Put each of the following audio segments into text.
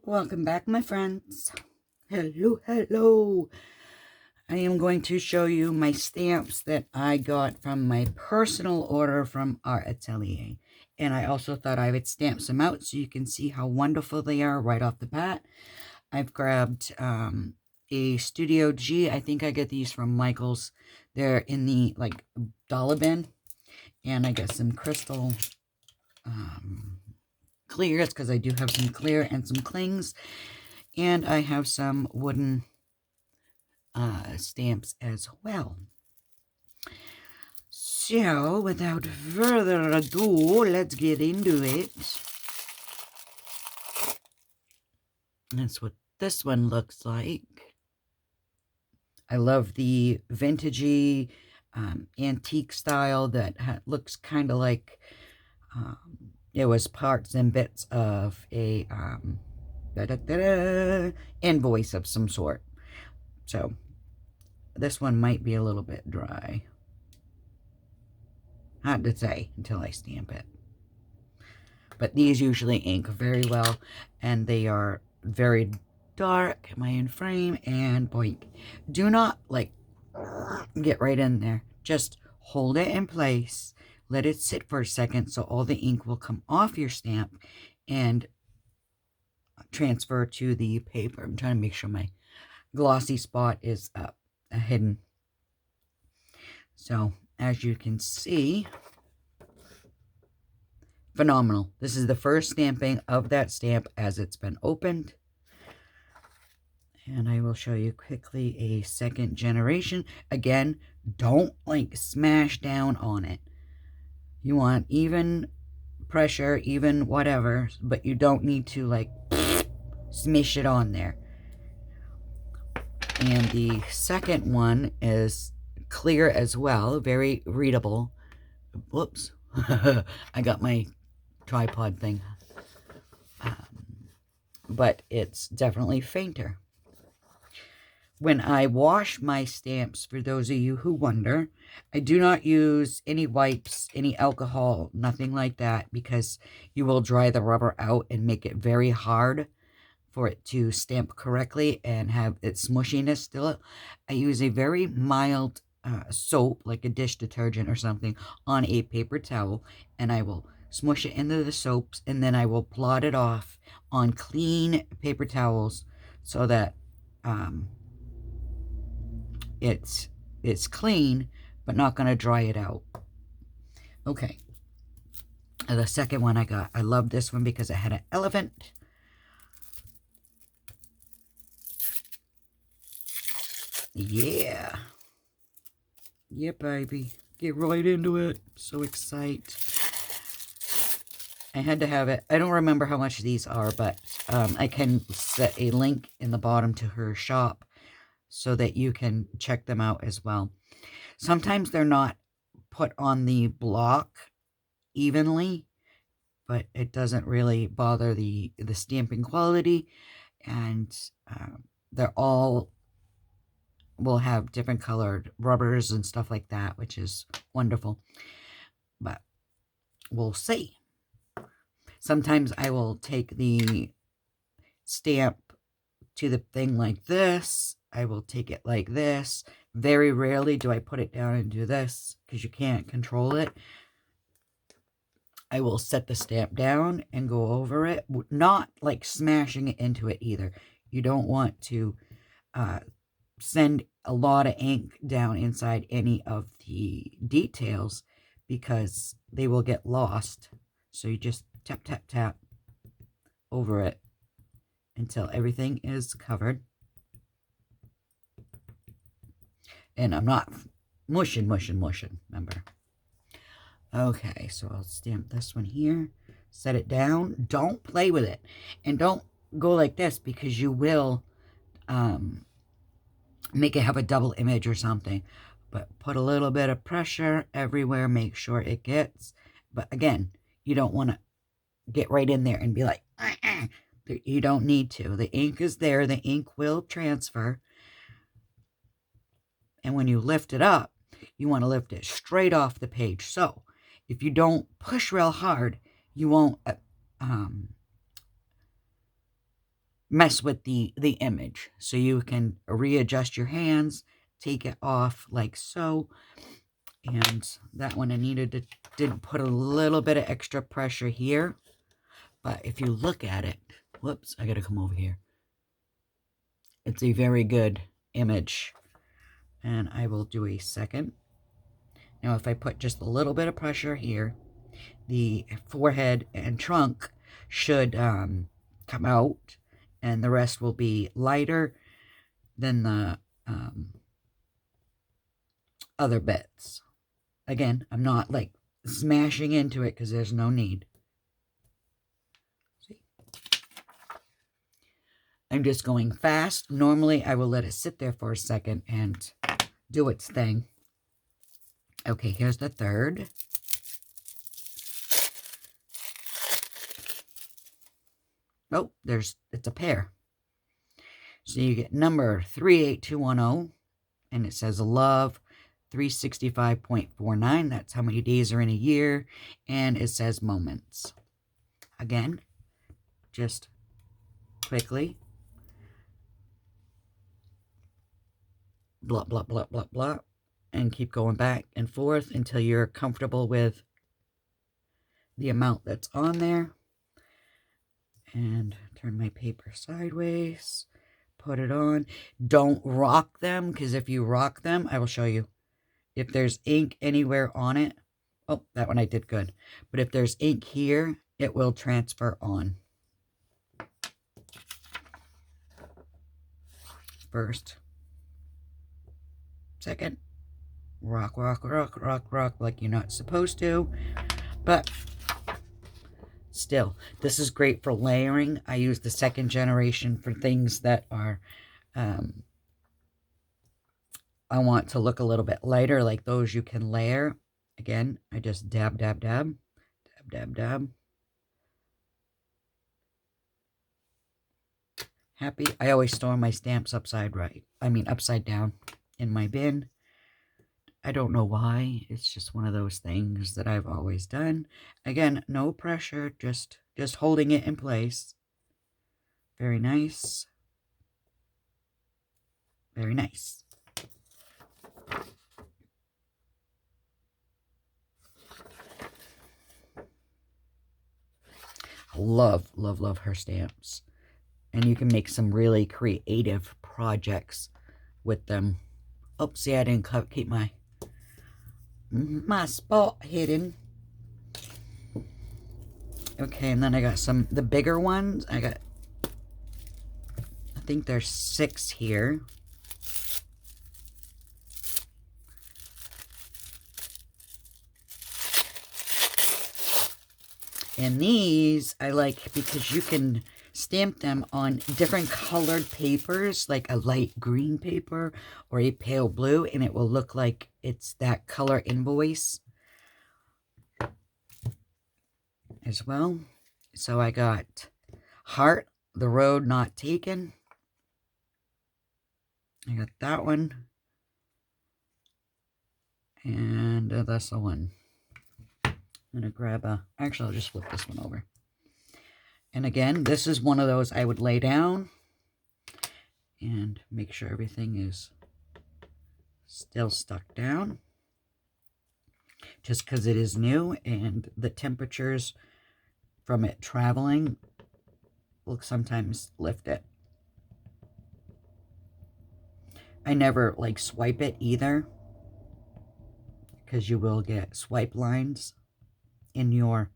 Welcome back, my friends. Hello, hello. I am going to show you my stamps that I got from my personal order from R.Atelier. And I also thought I would stamp some out so you can see how wonderful they are right off the bat. I've grabbed a Studio G. I think I get these from Michael's. They're in the dollar bin. And I got some crystal clears because I do have some clear and some clings. And I have some wooden stamps as well. So, without further ado, let's get into it. That's what this one looks like. I love the vintagey, antique style that looks kind of like it was parts and bits of a invoice of some sort. So, this one might be a little bit dry. Hard to say until I stamp it. But these usually ink very well, and they are very dark. Am I in frame? And boink. Do not, get right in there. Just hold it in place. Let it sit for a second so all the ink will come off your stamp and transfer to the paper. I'm trying to make sure my glossy spot is hidden. So, as you can see, phenomenal. This is the first stamping of that stamp as it's been opened. And I will show you quickly a second generation. Again, don't smash down on it. You want even pressure, even whatever, but you don't need to smish it on there. And the second one is clear as well, very readable. Whoops. I got my tripod thing. But it's definitely fainter. When I wash my stamps, for those of you who wonder, I do not use any wipes, any alcohol, nothing like that, because you will dry the rubber out and make it very hard for it to stamp correctly and have its smushiness still. I use a very mild soap, like a dish detergent or something, on a paper towel, and I will smush it into the soaps, and then I will blot it off on clean paper towels so that it's clean, but not going to dry it out. Okay. The second one I got, I love this one because it had an elephant. Yeah. Yeah, baby. Get right into it. So excited. I had to have it. I don't remember how much these are, but I can set a link in the bottom to her shop so that you can check them out as well. Sometimes they're not put on the block evenly, but it doesn't really bother the stamping quality, and they're all will have different colored rubbers and stuff like that, which is wonderful. But we'll see. Sometimes I will take the stamp to the thing like this. I will take it like this. Very rarely do I put it down and do this because you can't control it. I will set the stamp down and go over it, not like smashing it into it either. You don't want to send a lot of ink down inside any of the details because they will get lost. So you just tap, tap, tap over it until everything is covered. And I'm not mushing, remember? Okay, so I'll stamp this one here, set it down. Don't play with it. And don't go like this because you will make it have a double image or something. But put a little bit of pressure everywhere, make sure it gets. But again, you don't want to get right in there and be like, you don't need to. The ink is there. The ink will transfer. And when you lift it up, you want to lift it straight off the page. So if you don't push real hard, you won't mess with the image. So you can readjust your hands, take it off like so. And that one I did put a little bit of extra pressure here. But if you look at it, whoops, I gotta come over here. It's a very good image. And I will do a second. Now if I put just a little bit of pressure here, the forehead and trunk should come out, and the rest will be lighter than the other bits. Again, I'm not like smashing into it because there's no need. See? I'm just going fast. Normally, I will let it sit there for a second and do its thing. Okay, here's the third. Oh, it's a pair. So you get number 38210, and it says love 365.49. That's how many days are in a year. And it says moments. Again, just quickly. Blah, blah, blah, blah, blah. And keep going back and forth until you're comfortable with the amount that's on there. And turn my paper sideways. Put it on. Don't rock them, because if you rock them, I will show you. If there's ink anywhere on it, oh, that one I did good. But if there's ink here, it will transfer on. First. Second. Rock, rock, rock, rock, rock, like you're not supposed to. But still, this is great for layering. I use the second generation for things that are, I want to look a little bit lighter, like those you can layer. Again, I just dab, dab, dab, dab, dab, dab. Happy. I always store my stamps upside down in my bin. I don't know why. It's just one of those things that I've always done. Again, no pressure, just holding it in place. Very nice. Very nice. Love, love, love her stamps. And you can make some really creative projects with them. Oh, see, I didn't keep my spot hidden. Okay, and then I got the bigger ones. I think there's 6 here. And these I like because you can stamp them on different colored papers, like a light green paper or a pale blue, and it will look like it's that color invoice as well. So I got Heart, The Road Not Taken. I got that one. And that's the one. I'm going to grab actually, I'll just flip this one over. And again, this is one of those I would lay down and make sure everything is still stuck down. Just because it is new and the temperatures from it traveling will sometimes lift it. I never like swipe it either, because you will get swipe lines in your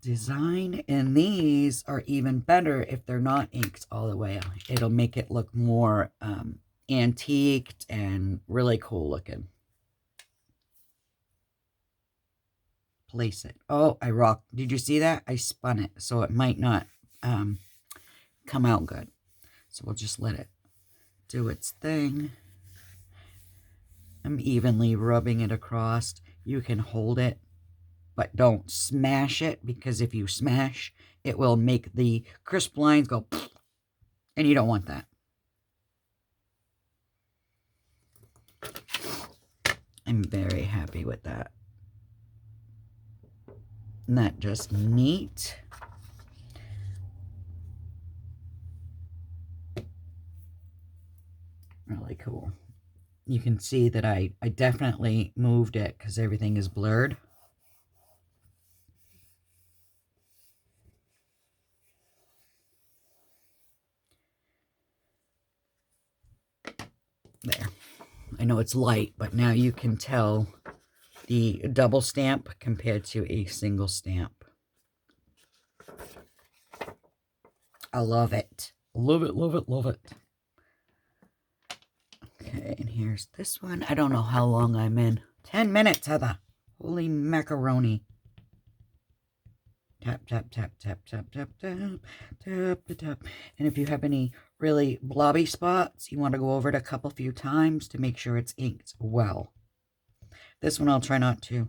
design. And these are even better if they're not inked all the way. It'll make it look more antiqued and really cool looking. Place it. Oh, I rocked. Did you see that? I spun it, so it might not come out good. So we'll just let it do its thing. I'm evenly rubbing it across. You can hold it, but don't smash it, because if you smash, it will make the crisp lines go, and you don't want that. I'm very happy with that. Isn't that just neat? really cool. You can see that I definitely moved it because everything is blurred. There. I know it's light, but now you can tell the double stamp compared to a single stamp. I love it. Love it, love it, love it. Okay, and here's this one. I don't know how long I'm in. 10 minutes, Heather. Holy macaroni. Tap, tap, tap, tap, tap, tap, tap, tap, tap. And if you have any really blobby spots, you want to go over it a few times to make sure it's inked well. This one I'll try not to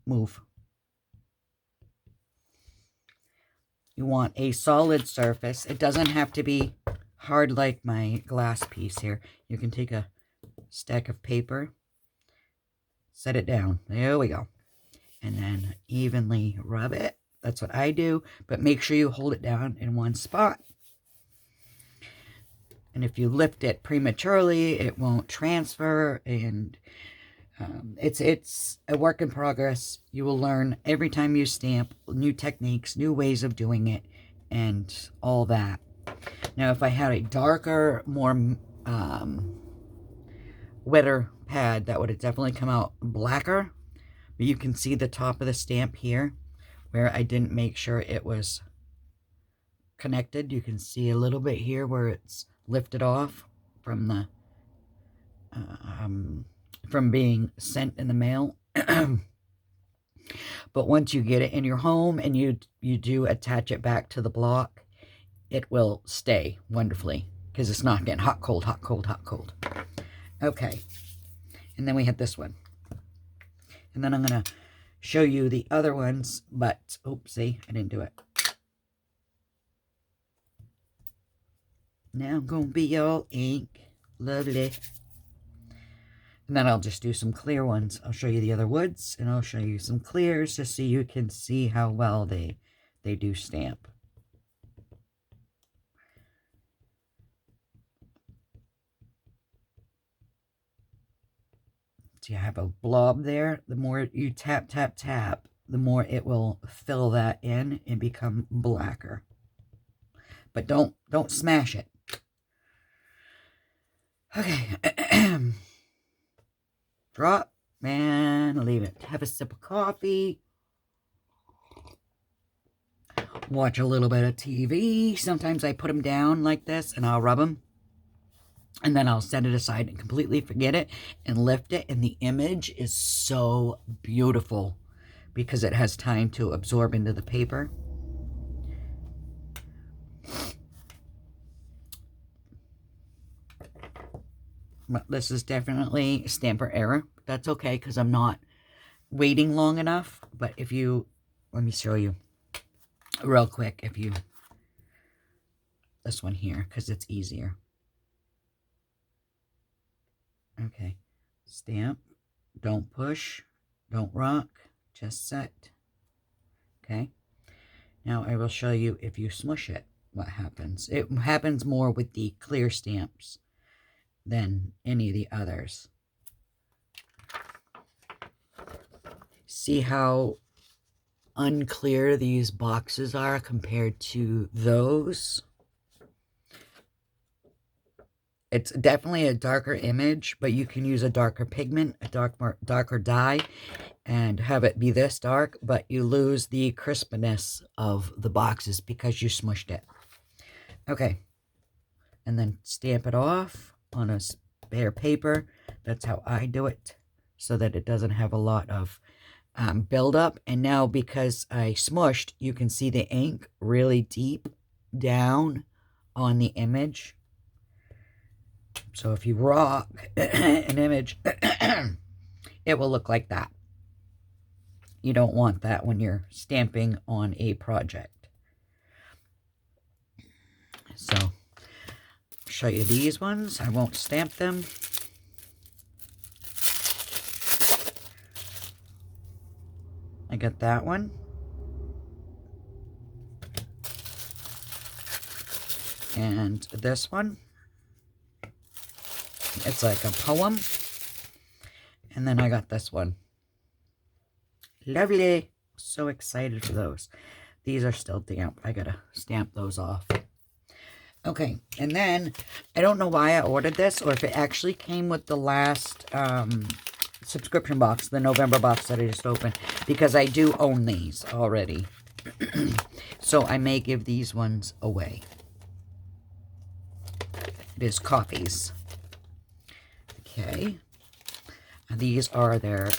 move. You want a solid surface. It doesn't have to be hard like my glass piece here. You can take a stack of paper, set it down. There we go. And then evenly rub it. That's what I do. But make sure you hold it down in one spot. And if you lift it prematurely, it won't transfer. And it's a work in progress. You will learn every time you stamp new techniques, new ways of doing it, and all that. Now, if I had a darker, more wetter pad, that would have definitely come out blacker. But you can see the top of the stamp here, where I didn't make sure it was connected. You can see a little bit here where it's lifted off from the from being sent in the mail. But once you get it in your home and you do attach it back to the block, it will stay wonderfully because it's not getting hot, cold, hot, cold, hot, cold. Okay. And then we have this one. And then I'm going to show you the other ones, but, oopsie, I didn't do it. Now I'm going to be all ink. Lovely. And then I'll just do some clear ones. I'll show you the other woods, and I'll show you some clears just so you can see how well they do stamp. So you have a blob there. The more you tap, tap, tap, the more it will fill that in and become blacker. But don't smash it. Okay. Drop and leave it. Have a sip of coffee. Watch a little bit of TV. Sometimes I put them down like this and I'll rub them. And then I'll set it aside and completely forget it and lift it. And the image is so beautiful because it has time to absorb into the paper. But this is definitely stamper error. That's okay because I'm not waiting long enough. But if you, let me show you real quick. If you, this one here, because it's easier. Okay, stamp, don't push, don't rock, just set. Okay, now I will show you if you smush it, what happens. It happens more with the clear stamps than any of the others. See how unclear these boxes are compared to those? It's definitely a darker image, but you can use a darker pigment, a darker dye, and have it be this dark, but you lose the crispness of the boxes because you smushed it. Okay, and then stamp it off on a spare paper. That's how I do it, so that it doesn't have a lot of buildup. And now because I smushed, you can see the ink really deep down on the image. So if you rock an image, it will look like that. You don't want that when you're stamping on a project. So, I'll show you these ones. I won't stamp them. I got that one. And this one, it's like a poem. And then I got this one. Lovely. So excited for those. These are still damp. I gotta stamp those off. Okay, and then I don't know why I ordered this, or if it actually came with the last subscription box, the November box that I just opened, because I do own these already. So I may give these ones away. It is copies. Okay. And these are their...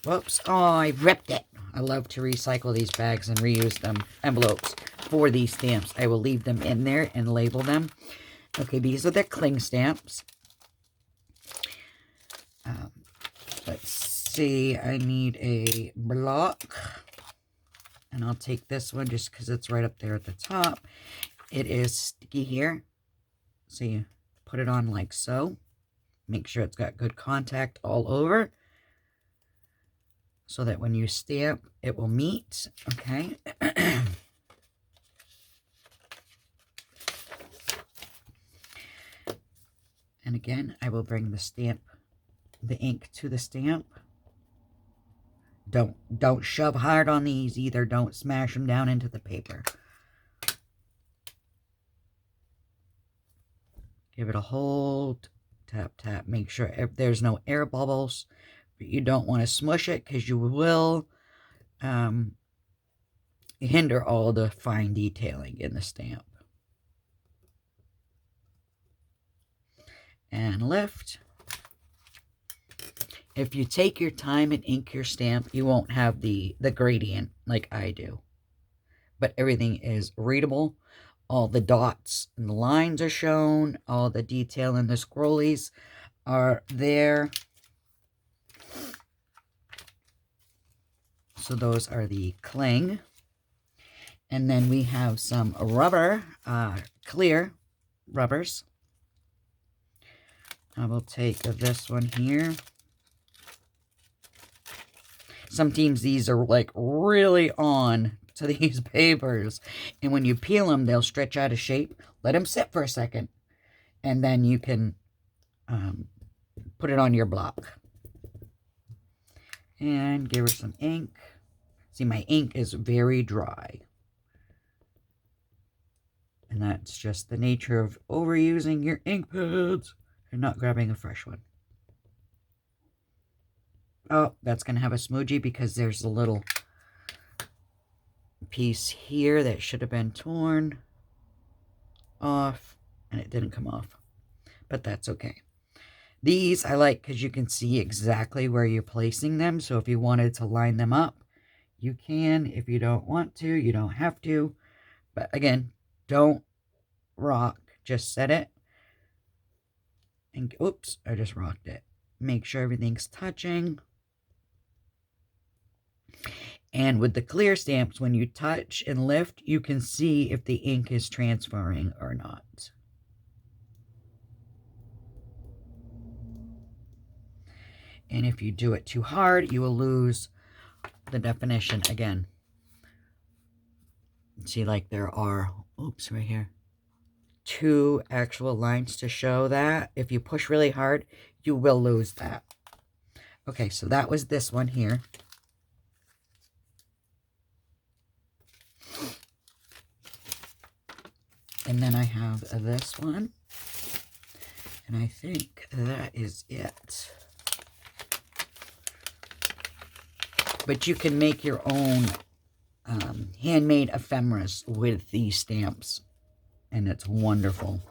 Whoops. Oh, I ripped it. I love to recycle these bags and reuse them. Envelopes for these stamps. I will leave them in there and label them. Okay, these are the cling stamps. Let's see. I need a block. And I'll take this one just because it's right up there at the top. It is sticky here. So you put it on like so. Make sure it's got good contact all over, so that when you stamp, it will meet. Okay. And again, I will bring the stamp, the ink to the stamp. Don't shove hard on these either. Don't smash them down into the paper. Give it a hold. Tap, tap. Make sure there's no air bubbles. But you don't want to smush it because you will hinder all the fine detailing in the stamp. And lift. If you take your time and ink your stamp, you won't have the gradient like I do. But everything is readable. All the dots and the lines are shown. All the detail in the scrollies are there. So those are the cling. And then we have some rubber, clear rubbers. I will take this one here. Sometimes these are like really on to these papers. And when you peel them, they'll stretch out of shape. Let them sit for a second. And then you can put it on your block. And give her some ink. See, my ink is very dry. And that's just the nature of overusing your ink pads and not grabbing a fresh one. Oh, that's going to have a smudgy because there's a little piece here that should have been torn off, and it didn't come off. But that's okay. These I like because you can see exactly where you're placing them. So if you wanted to line them up, you can. If you don't want to, you don't have to. But again, don't rock. Just set it. And oops, I just rocked it. Make sure everything's touching. And with the clear stamps, when you touch and lift, you can see if the ink is transferring or not. And if you do it too hard, you will lose the definition again. See, like there are, oops, right here, 2 actual lines to show that. If you push really hard, you will lose that. Okay, so that was this one here. And then I have this one. And I think that is it. But you can make your own handmade ephemeras with these stamps. And it's wonderful.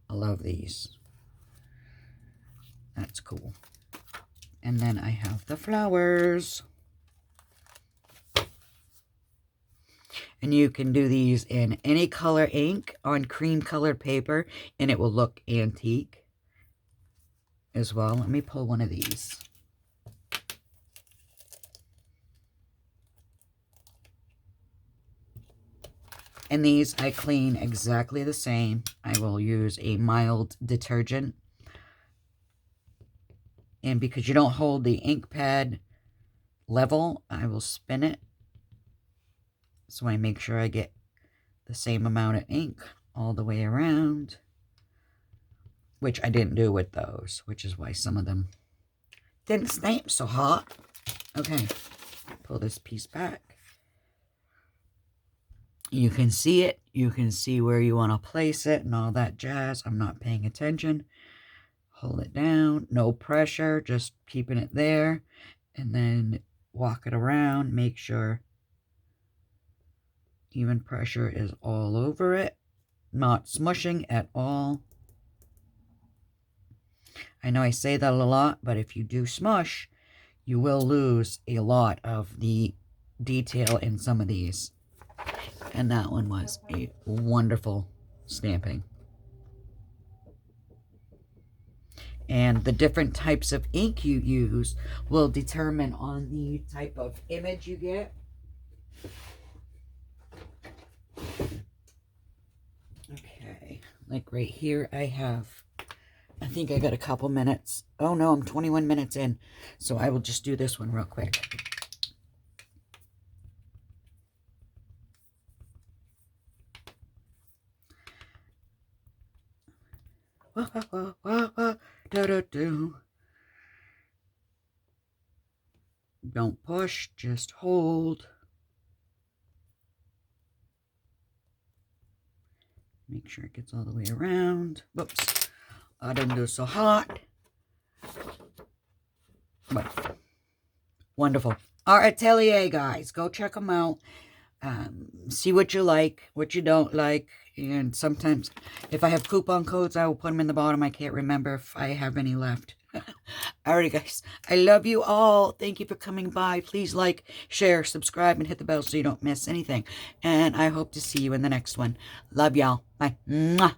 I love these. That's cool. And then I have the flowers. And you can do these in any color ink on cream colored paper, and it will look antique as well. Let me pull one of these. And these I clean exactly the same. I will use a mild detergent. And because you don't hold the ink pad level, I will spin it. So I make sure I get the same amount of ink all the way around. Which I didn't do with those, which is why some of them didn't stamp so hot. Okay, pull this piece back. You can see it. You can see where you want to place it and all that jazz. I'm not paying attention. Hold it down. No pressure. Just keeping it there. And then walk it around. Make sure even pressure is all over it. Not smushing at all. I know I say that a lot, but if you do smush, you will lose a lot of the detail in some of these. And that one was a wonderful stamping. And the different types of ink you use will determine on the type of image you get. Okay, like right here I think I got a couple minutes. Oh no, I'm 21 minutes in. So I will just do this one real quick. Don't push, just hold. Make sure it gets all the way around. Whoops. I didn't do so hot. But wonderful. R.Atelier, guys. Go check them out. See what you like, what you don't like. And sometimes, if I have coupon codes, I will put them in the bottom. I can't remember if I have any left. Alrighty, guys. I love you all. Thank you for coming by. Please like, share, subscribe, and hit the bell so you don't miss anything. And I hope to see you in the next one. Love y'all. Bye. Mwah.